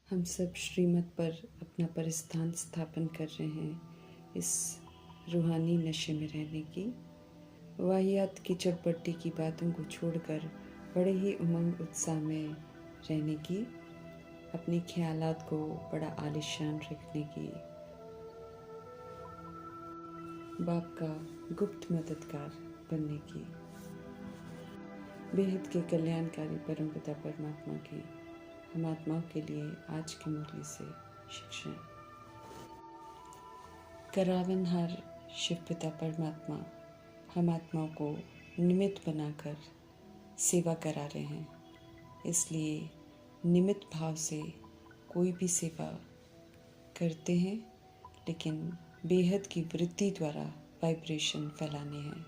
हम सब श्रीमत पर अपना परिस्थान स्थापन कर रहे हैं इस रूहानी नशे में रहने की, वाहियात की चटपटी की बातों को छोड़कर बड़े ही उमंग उत्साह में रहने की, अपने ख्यालात को बड़ा आलिशान रखने की, बाप का गुप्त मददगार बनने की, बेहद के कल्याणकारी परमपिता परमात्मा की हम आत्माओं के लिए आज की मुरली से शिक्षाएं। करावनहार शिव पिता परमात्मा हम आत्माओं को निमित्त बनाकर सेवा करा रहे हैं, इसलिए निमित्त भाव से कोई भी सेवा करते हैं, लेकिन बेहद की वृत्ति द्वारा वाइब्रेशन फैलाने हैं।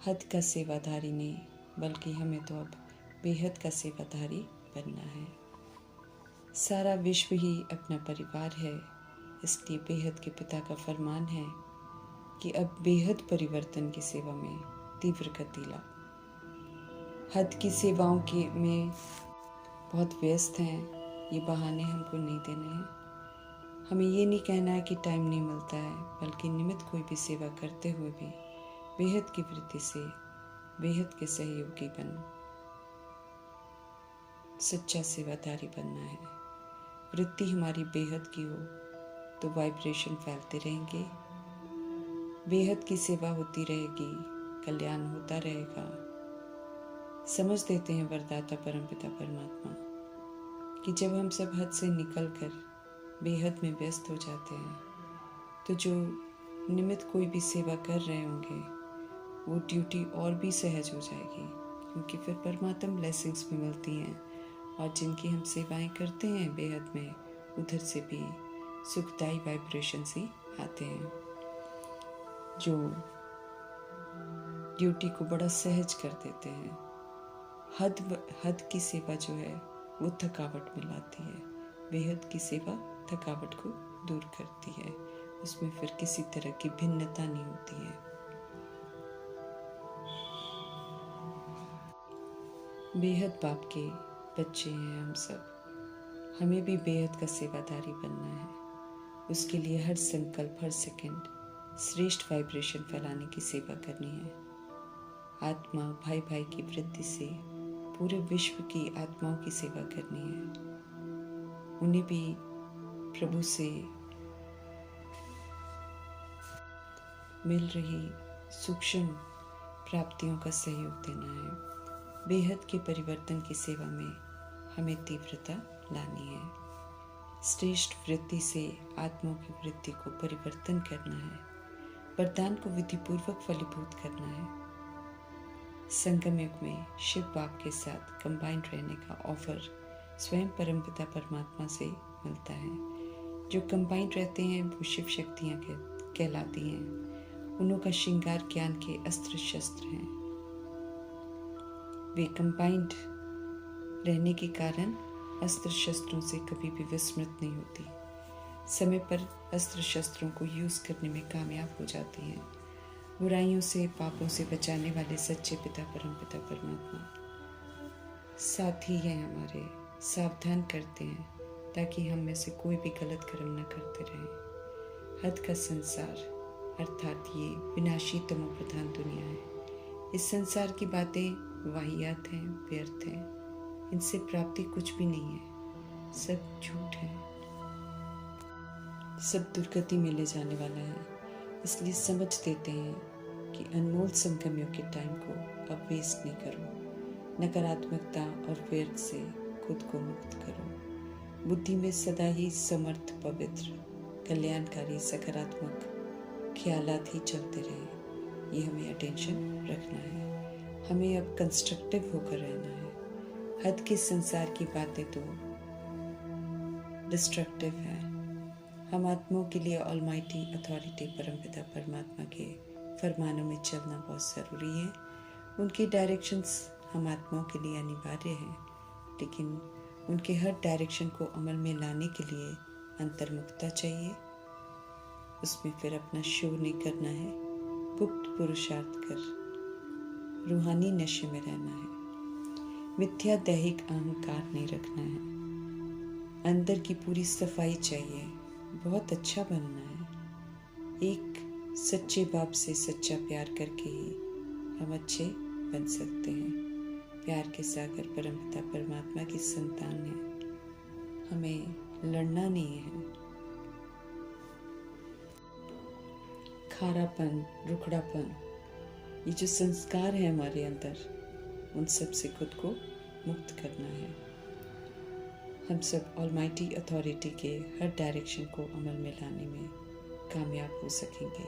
हद का सेवाधारी नहीं, बल्कि हमें तो अब बेहद का सेवाधारी बनना है। सारा विश्व ही अपना परिवार है, इसलिए बेहद के पिता का फरमान है कि अब बेहद परिवर्तन की सेवा में तीव्र गति लाओ। हद की सेवाओं के में बहुत व्यस्त हैं, ये बहाने हमको नहीं देने हैं। हमें ये नहीं कहना है कि टाइम नहीं मिलता है, बल्कि निमित्त कोई भी सेवा करते हुए भी बेहद की वृत्ति से बेहद के सहयोगी बन सच्चा सेवादारी बनना है। वृत्ति हमारी बेहद की हो तो वाइब्रेशन फैलते रहेंगे, बेहद की सेवा होती रहेगी, कल्याण होता रहेगा। समझ देते हैं वरदाता परमपिता परमात्मा कि जब हम सब हद से निकलकर बेहद में व्यस्त हो जाते हैं, तो जो निमित्त कोई भी सेवा कर रहे होंगे वो ड्यूटी और भी सहज हो जाएगी, क्योंकि फिर परमात्मा ब्लेसिंग्स भी मिलती हैं, और जिनकी हम सेवाएं करते हैं बेहद में, उधर से भी सुखदायी वाइब्रेशंस ही आते हैं, जो ड्यूटी को बड़ा सहज कर देते हैं। हद की सेवा जो है वो थकावट में लाती है, बेहद की सेवा थकावट को दूर करती है, उसमें फिर किसी तरह की भिन्नता नहीं होती है। बेहद बाप के बच्चे हैं हम सब, हमें भी बेहद का सेवादारी बनना है। उसके लिए हर संकल्प, हर सेकंड श्रेष्ठ वाइब्रेशन फैलाने की सेवा करनी है। आत्मा भाई भाई की वृत्ति से पूरे विश्व की आत्माओं की सेवा करनी है, उन्हें भी प्रभु से मिल रही सूक्ष्म प्राप्तियों का सहयोग देना है। बेहद के परिवर्तन की सेवा में हमें तीव्रता लानी है। श्रेष्ठ वृत्ति से आत्माओं की वृत्ति को परिवर्तन करना है, वरदान को विधिपूर्वक फलीभूत करना है। संगम युग में शिव बाप के साथ कंबाइंड रहने का ऑफर स्वयं परमपिता परमात्मा से मिलता है। जो कंबाइंड रहते हैं वो शिव शक्तियाँ कहलाती हैं। उनका श्रृंगार ज्ञान के अस्त्र शस्त्र हैं। वे कंबाइंड रहने के कारण अस्त्र शस्त्रों से कभी भी विस्मृत नहीं होती, समय पर अस्त्र शस्त्रों को यूज़ करने में कामयाब हो जाती हैं। बुराइयों से, पापों से बचाने वाले सच्चे पिता परमपिता परमात्मा साथ ही हैं हमारे, सावधान करते हैं ताकि हम में से कोई भी गलत कर्म न करते रहें। हद का संसार अर्थात ये विनाशी तमो प्रधान दुनिया है। इस संसार की बातें वाहियात हैं, व्यर्थ हैं, इनसे प्राप्ति कुछ भी नहीं है, सब झूठ है, सब दुर्गति में ले जाने वाला है। इसलिए समझ देते हैं कि अनमोल संगमियों के टाइम को अब वेस्ट नहीं करो, नकारात्मकता और व्यर्थ से खुद को मुक्त करो। बुद्धि में सदा ही समर्थ, पवित्र, कल्याणकारी, सकारात्मक ख्यालात ही चलते रहे। ये हमें अटेंशन रखना है। हमें अब कंस्ट्रक्टिव होकर रहना है। हद के संसार की बातें तो डिस्ट्रक्टिव है। हम आत्माओं के लिए ऑलमाइटी अथॉरिटी परमपिता परमात्मा के फरमानों में चलना बहुत ज़रूरी है। उनकी डायरेक्शंस हम आत्माओं के लिए अनिवार्य है, लेकिन उनके हर डायरेक्शन को अमल में लाने के लिए अंतर्मुखता चाहिए। उसमें फिर अपना शो नहीं करना है, गुप्त पुरुषार्थ कर रूहानी नशे में रहना है। मिथ्या दैहिक अहंकार नहीं रखना है। अंदर की पूरी सफाई चाहिए, बहुत अच्छा बनना है। एक सच्चे बाप से सच्चा प्यार करके ही हम अच्छे बन सकते हैं। प्यार के सागर परमपिता परमात्मा की संतान है, हमें लड़ना नहीं है। खारापन, रुखड़ापन, ये जो संस्कार है हमारे अंदर, उन सब से खुद को मुक्त करना है। हम सब ऑलमाइटी अथॉरिटी के हर डायरेक्शन को अमल में लाने में कामयाब हो सकेंगे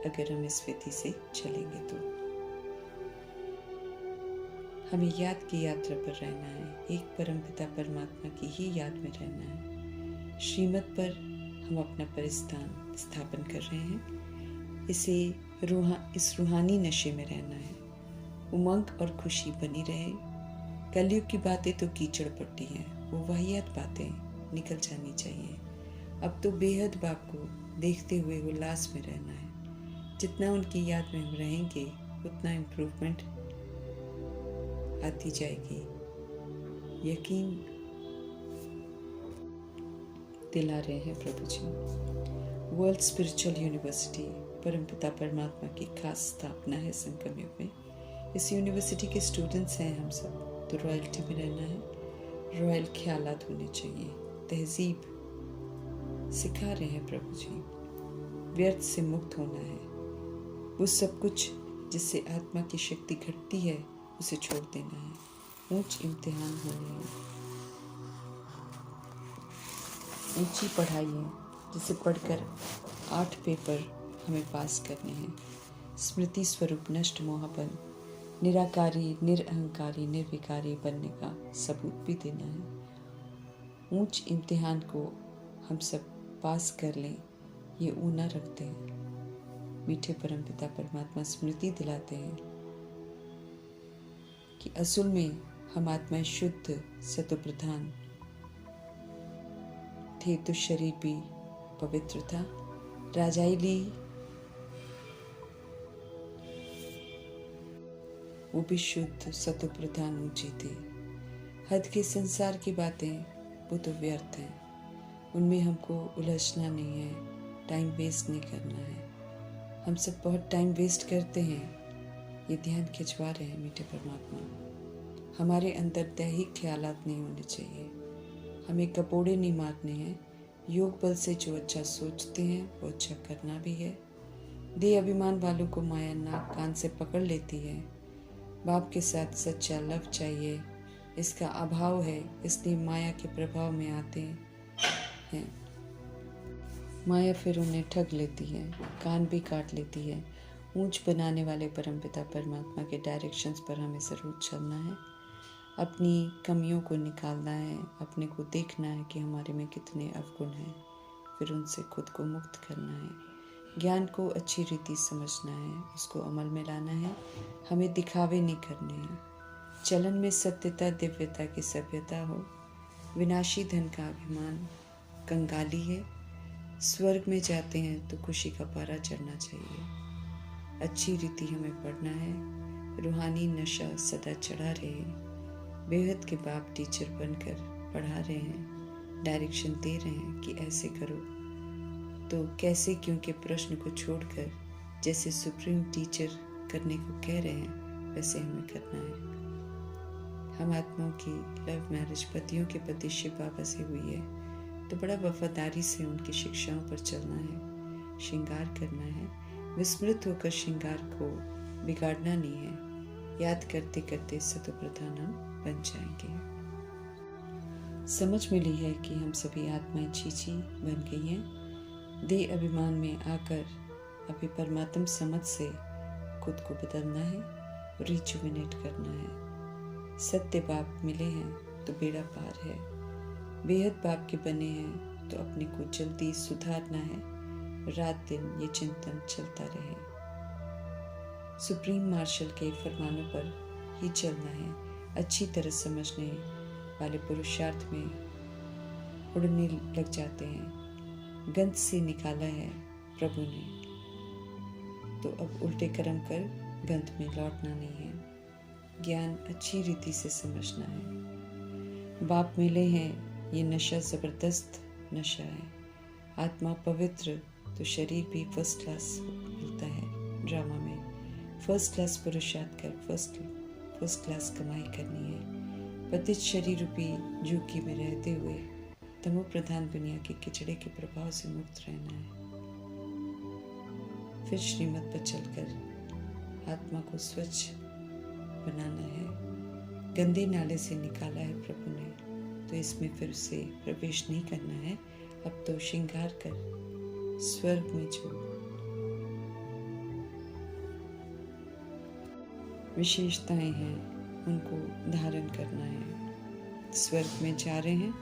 अगर हम इस विधि से चलेंगे तो। हमें याद की यात्रा पर रहना है, एक परमपिता परमात्मा की ही याद में रहना है। श्रीमत पर हम अपना परिस्थान स्थापन कर रहे हैं। इस रूहानी नशे में रहना है। उमंग और खुशी बनी रहे। कलयुग की बातें तो कीचड़ पट्टी हैं, वो वाहियात बातें निकल जानी चाहिए। अब तो बेहद बाप को देखते हुए उल्लास में रहना है। जितना उनकी याद में हम रहेंगे उतना इम्प्रूवमेंट आती जाएगी। यकीन दिला रहे हैं प्रभु जी। वर्ल्ड स्पिरिचुअल यूनिवर्सिटी परमपिता परमात्मा की खास स्थापना है संगम युग में। इस यूनिवर्सिटी के स्टूडेंट्स हैं हम सब, तो रॉयल्टी में रहना है। रॉयल ख्यालात होने चाहिए, तहजीब सिखा रहे हैं प्रभु जी। व्यर्थ से मुक्त होना है। वो सब कुछ जिससे आत्मा की शक्ति घटती है उसे छोड़ देना है। ऊंच इम्तिहान होने हैं, ऊंची पढ़ाई है जिसे पढ़कर 8 पेपर हमें पास करने हैं। स्मृति स्वरूप नष्ट मोहपन, निराकारी, निरअहंकारी, निर्विकारी बनने का सबूत भी देना है। ऊंच इम्तिहान को हम सब पास कर लें, ये ऊना रखते हैं। मीठे परमपिता परमात्मा स्मृति दिलाते हैं कि असल में हम आत्माएं शुद्ध सतोप्रधान थे, तो शरीर भी पवित्र था। राजाइली वो भी शुद्ध सतोप्रधान ऊंचे थे। हद के संसार की बातें वो तो व्यर्थ हैं, उनमें हमको उलझना नहीं है, टाइम वेस्ट नहीं करना है। हम सब बहुत टाइम वेस्ट करते हैं, ये ध्यान खिंचवा रहे हैं मीठे परमात्मा। हमारे अंदर दैहिक ख्यालात नहीं होने चाहिए, हमें कपोड़े नहीं मारने हैं। योग बल से जो अच्छा सोचते हैं वो अच्छा करना भी है। देह अभिमान वालों को माया नाक कान से पकड़ लेती है। बाप के साथ सच्चा लव चाहिए, इसका अभाव है, इसलिए माया के प्रभाव में आते हैं। माया फिर उन्हें ठग लेती है, कान भी काट लेती है। ऊंच बनाने वाले परमपिता परमात्मा के डायरेक्शंस पर हमें ज़रूर चलना है। अपनी कमियों को निकालना है, अपने को देखना है कि हमारे में कितने अवगुण हैं, फिर उनसे खुद को मुक्त करना है। ज्ञान को अच्छी रीति समझना है, उसको अमल में लाना है। हमें दिखावे नहीं करने हैं। चलन में सत्यता, दिव्यता की सभ्यता हो। विनाशी धन का अभिमान कंगाली है। स्वर्ग में जाते हैं तो खुशी का पारा चढ़ना चाहिए। अच्छी रीति हमें पढ़ना है। रूहानी नशा सदा चढ़ा रहे। बेहद के बाप टीचर बनकर पढ़ा रहे हैं, डायरेक्शन दे रहे हैं कि ऐसे करो, तो कैसे क्यों के प्रश्न को छोड़कर जैसे सुप्रीम टीचर करने को कह रहे हैं वैसे हमें करना है। हम आत्माओं की लव मैरिज पतियों के पति शिव बाबा से हुई है, तो बड़ा वफादारी से उनकी शिक्षाओं पर चलना है, श्रृंगार करना है। विस्मृत होकर श्रृंगार को बिगाड़ना नहीं है। याद करते करते सतोप्रधान हम बन जाएंगे। समझ मिली है कि हम सभी आत्माएं चीची बन गई हैं। देह अभिमान में आकर अभी परमात्म समझ से खुद को बदलना है, रिजुविनेट करना है। सत्य बाप मिले हैं तो बेड़ा पार है। बेहद बाप के बने हैं तो अपने को जल्दी सुधारना है। रात दिन ये चिंतन चलता रहे। सुप्रीम मार्शल के फरमानों पर ही चलना है। अच्छी तरह समझने वाले पुरुषार्थ में उड़ने लग जाते हैं। गंध से निकाला है प्रभु ने, तो अब उल्टे कर्म कर गंध में लौटना नहीं है। ज्ञान अच्छी रीति से समझना है। बाप मिले हैं ये नशा ज़बरदस्त नशा है। आत्मा पवित्र तो शरीर भी फर्स्ट क्लास मिलता है। ड्रामा में फर्स्ट क्लास पुरुषार्थ कर फर्स्ट क्लास कमाई करनी है। पतित शरीर रूपी झुग्गी में रहते हुए तमो प्रधान दुनिया के किचड़े के प्रभाव से मुक्त रहना है। फिर श्रीमत पर चलकर आत्मा को स्वच्छ बनाना है। गंदे नाले से निकाला है प्रभु ने, तो इसमें फिर उसे प्रवेश नहीं करना है। अब तो श्रृंगार कर स्वर्ग में जो विशेषताएं हैं उनको धारण करना है। स्वर्ग में जा रहे हैं,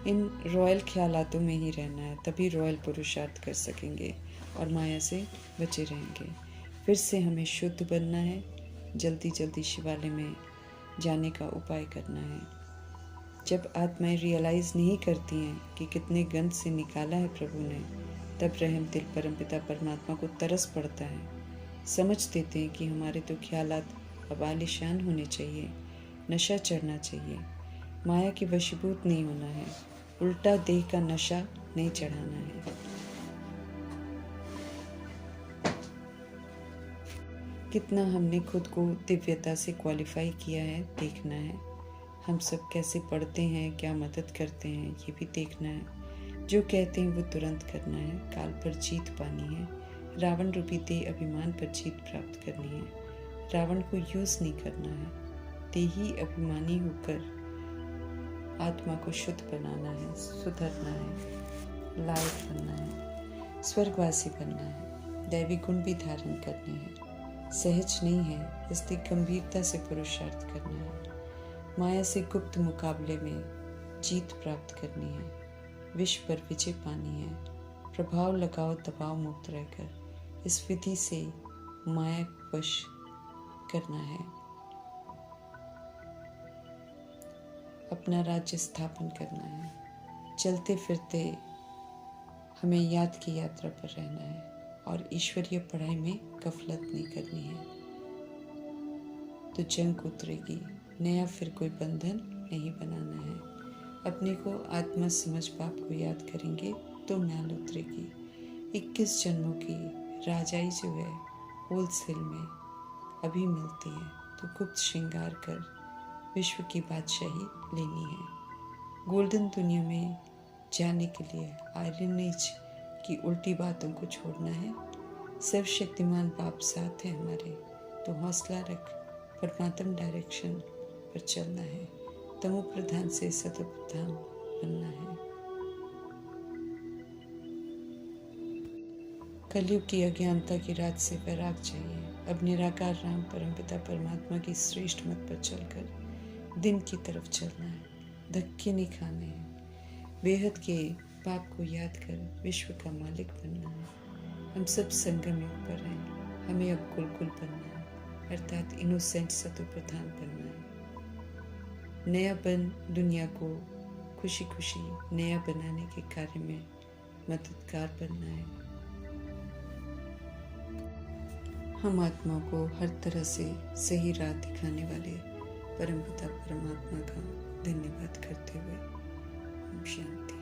इन रॉयल ख्यालातों में ही रहना है, तभी रॉयल पुरुषार्थ कर सकेंगे और माया से बचे रहेंगे। फिर से हमें शुद्ध बनना है, जल्दी जल्दी शिवालय में जाने का उपाय करना है। जब आत्माएं रियलाइज़ नहीं करती हैं कि कितने गंध से निकाला है प्रभु ने, तब रहम दिल परमपिता परमात्मा को तरस पड़ता है। समझ देते हैं कि हमारे तो ख्यालात अब आलीशान होने चाहिए, नशा चढ़ना चाहिए, माया के वशीभूत नहीं होना है, उल्टा देह का नशा नहीं चढ़ाना है। कितना हमने खुद को दिव्यता से क्वालिफाई किया है देखना है। हम सब कैसे पढ़ते हैं, क्या मदद करते हैं, ये भी देखना है। जो कहते हैं वो तुरंत करना है। काल पर जीत पानी है, रावण रूपी देह अभिमान पर जीत प्राप्त करनी है। रावण को यूज नहीं करना है, देही अभिमानी होकर आत्मा को शुद्ध बनाना है, सुधरना है, लायक बनना है, स्वर्गवासी बनना है, दैवी गुण भी धारण करने हैं। सहज नहीं है, इसलिए गंभीरता से पुरुषार्थ करना है। माया से गुप्त मुकाबले में जीत प्राप्त करनी है, विश्व पर विजय पानी है। प्रभाव लगाओ दबाव मुक्त रहकर इस विधि से माया वश करना है। अपना राज्य स्थापन करना है। चलते फिरते हमें याद की यात्रा पर रहना है और ईश्वरीय पढ़ाई में गफलत नहीं करनी है, तो जंग उतरेगी। नया फिर कोई बंधन नहीं बनाना है। अपने को आत्मा समझ पाप को याद करेंगे तो मैल उतरेगी। 21 जन्मों की राजाई जो है होलसेल में अभी मिलती है, तो गुप्त श्रृंगार कर विश्व की बादशाही लेनी है। गोल्डन दुनिया में जाने के लिए आयरन एज की उल्टी बातों को छोड़ना है। सर्वशक्तिमान बाप साथ है हमारे, तो हौसला रख, परमात्म डायरेक्शन पर चलना है। तमो प्रधान से सतो प्रधान बनना है। कलयुग की अज्ञानता की रात से वैराग चाहिए। अब निराकार राम परमपिता परमात्मा की श्रेष्ठ मत पर चलकर दिन की तरफ चलना है, धक्के नहीं खाने हैं। बेहद के पाप को याद कर विश्व का मालिक बनना है। हम सब संगम युग पर हैं, हमें अब कुल बनना है, अर्थात इनोसेंट सतो प्रधान बनना है। नया बन दुनिया को खुशी खुशी नया बनाने के कार्य में मददगार बनना है। हम आत्मा को हर तरह से सही राह दिखाने वाले परमपिता परमात्मा का धन्यवाद करते हुए ओम शांति।